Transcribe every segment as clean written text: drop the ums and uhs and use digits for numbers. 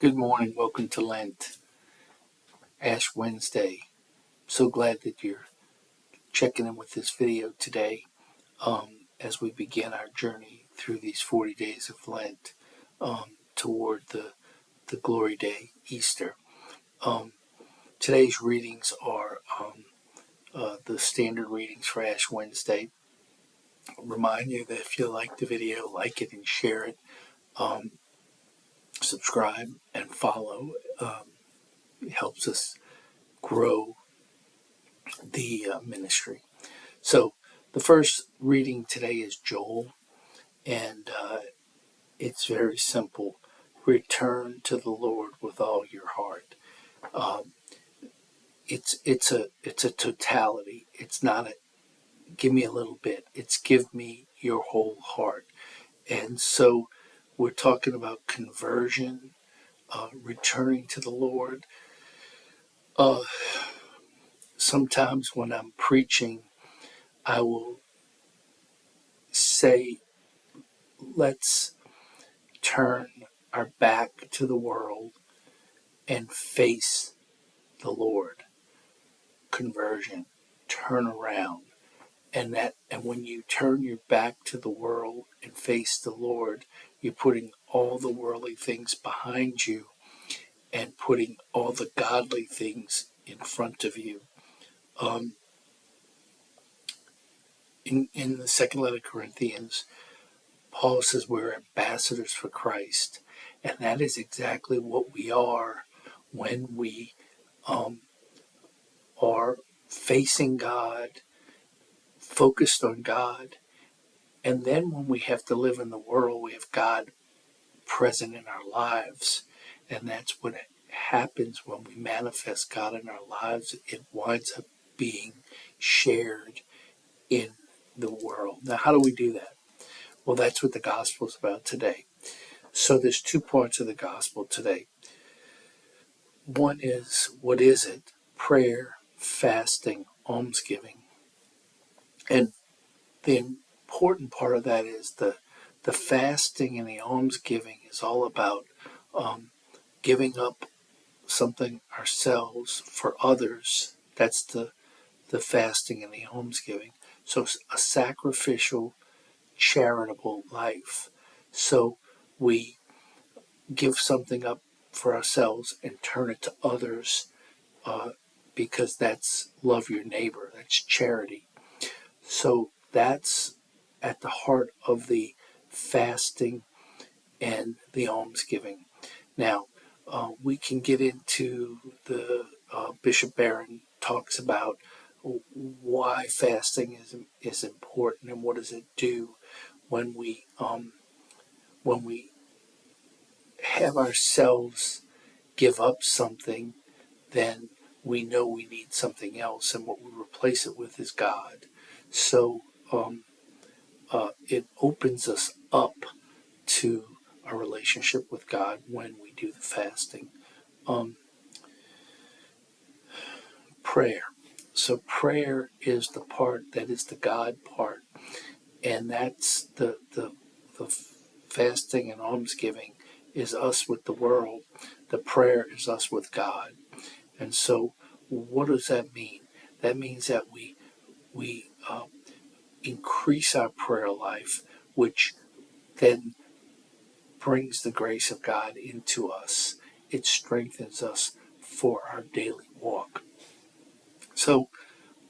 Good morning. Welcome to Lent, Ash Wednesday. So glad that you're checking in with this video today as we begin our journey through these 40 days of Lent toward the Glory Day, Easter. Today's readings are the standard readings for Ash Wednesday. I'll remind you that if you like the video, like it and share it. Subscribe and follow. It helps us grow the ministry. So the first reading today is Joel, and it's very simple. Return to the Lord with all your heart. It's a totality. It's not a give me a little bit. It's give me your whole heart. And so we're talking about conversion, returning to the Lord. Sometimes when I'm preaching, I will say, let's turn our back to the world and face the Lord. Conversion, turn around. And when you turn your back to the world and face the Lord, you're putting all the worldly things behind you and putting all the godly things in front of you. In the second letter of Corinthians, Paul says we're ambassadors for Christ. And that is exactly what we are when we are facing God, focused on God. And then when we have to live in the world, we have God present in our lives. And that's what happens when we manifest God in our lives. It winds up being shared in the world. Now, how do we do that? Well, that's what the gospel is about today. So there's two parts of the gospel today. One is, what is it? Prayer, fasting, almsgiving. And the important part of that is the fasting and the almsgiving is all about giving up something ourselves for others. That's the fasting and the almsgiving. So a sacrificial, charitable life. So we give something up for ourselves and turn it to others because that's love your neighbor. That's charity. So that's at the heart of the fasting and the almsgiving. Now, we can get into the Bishop Barron talks about why fasting is important and what does it do when we have ourselves give up something, then we know we need something else, and what we replace it with is God. So it opens us up to a relationship with God when we do the fasting. Prayer. So prayer is the part that is the God part, and that's the fasting and almsgiving is us with the world. The prayer is us with God. And so, what does that mean? That means that we increase our prayer life, which then brings the grace of God into us. It strengthens us for our daily walk. So,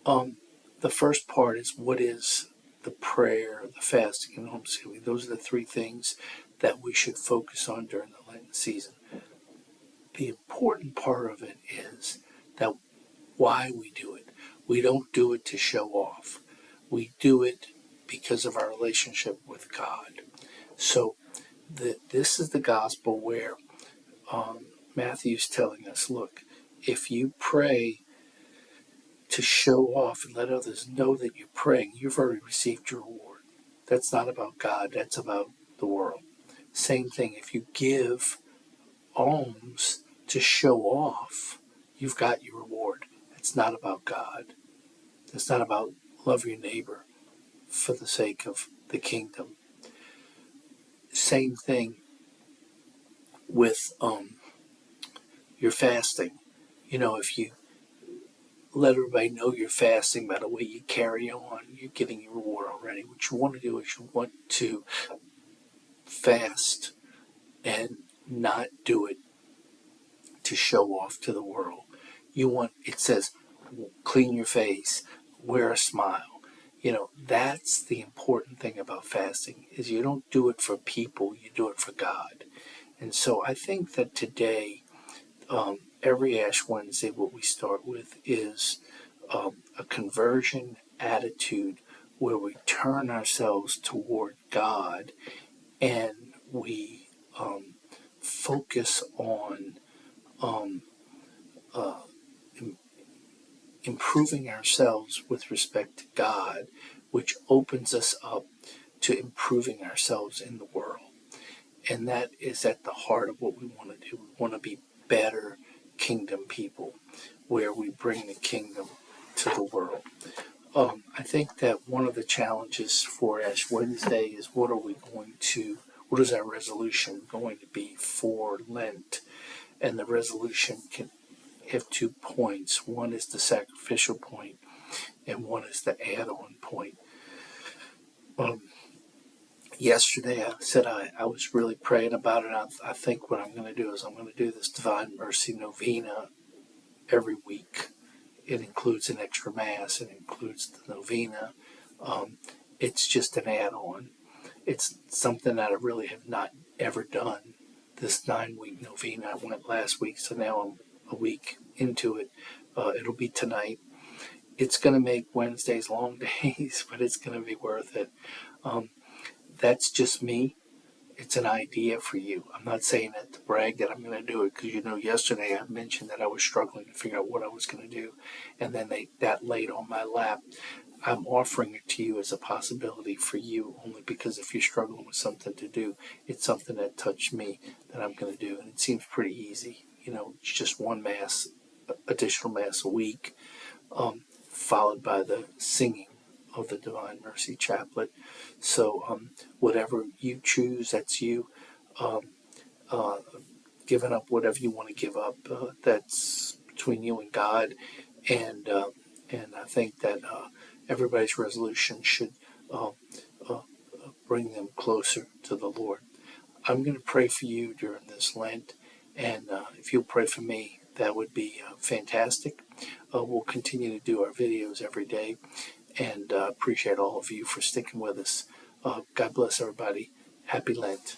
the first part is what is the prayer, the fasting, and almsgiving. Those are the three things that we should focus on during the Lenten season. The important part of it is that why we do it. We don't do it to show off. We do it because of our relationship with God. So this is the gospel where Matthew's telling us, look, if you pray to show off and let others know that you're praying, you've already received your reward. That's not about God, that's about the world. Same thing, if you give alms to show off, you've got your reward. It's not about God. It's not about love your neighbor for the sake of the kingdom. Same thing with you're fasting. If you let everybody know you're fasting by the way you carry on, you're getting your reward already. What you want to do is you want to fast and not do it to show off to the world. It says, clean your face, wear a smile. That's the important thing about fasting is you don't do it for people, you do it for God. And so I think that today, every Ash Wednesday, what we start with is a conversion attitude where we turn ourselves toward God and we focus on um, uh, improving ourselves with respect to God, which opens us up to improving ourselves in the world. And that is at the heart of what we want to do. We want to be better kingdom people, where we bring the kingdom to the world. I think that one of the challenges for Ash Wednesday is what is our resolution going to be for Lent? And the resolution can have 2 points. One is the sacrificial point, and one is the add-on point. Yesterday, I said I was really praying about it. I think what I'm going to do is I'm going to do this Divine Mercy Novena every week. It includes an extra Mass. It includes the novena. It's just an add-on. It's something that I really have not ever done. This 9-week novena, I went last week, so now I'm a week into it. It'll be tonight. It's going to make Wednesdays long days, but it's going to be worth it. That's just me. It's an idea for you. I'm not saying that to brag that I'm going to do it, because yesterday I mentioned that I was struggling to figure out what I was going to do, and then that laid on my lap. I'm offering it to you as a possibility for you, only because if you're struggling with something to do, it's something that touched me that I'm going to do, and it seems pretty easy. It's just one Mass, additional Mass a week, followed by the singing of the Divine Mercy Chaplet. So whatever you choose, that's you. Giving up whatever you want to give up, that's between you and God. And I think that everybody's resolution should bring them closer to the Lord. I'm going to pray for you during this Lent, and if you'll pray for me, that would be fantastic. We'll continue to do our videos every day, and appreciate all of you for sticking with us. God bless everybody. Happy Lent.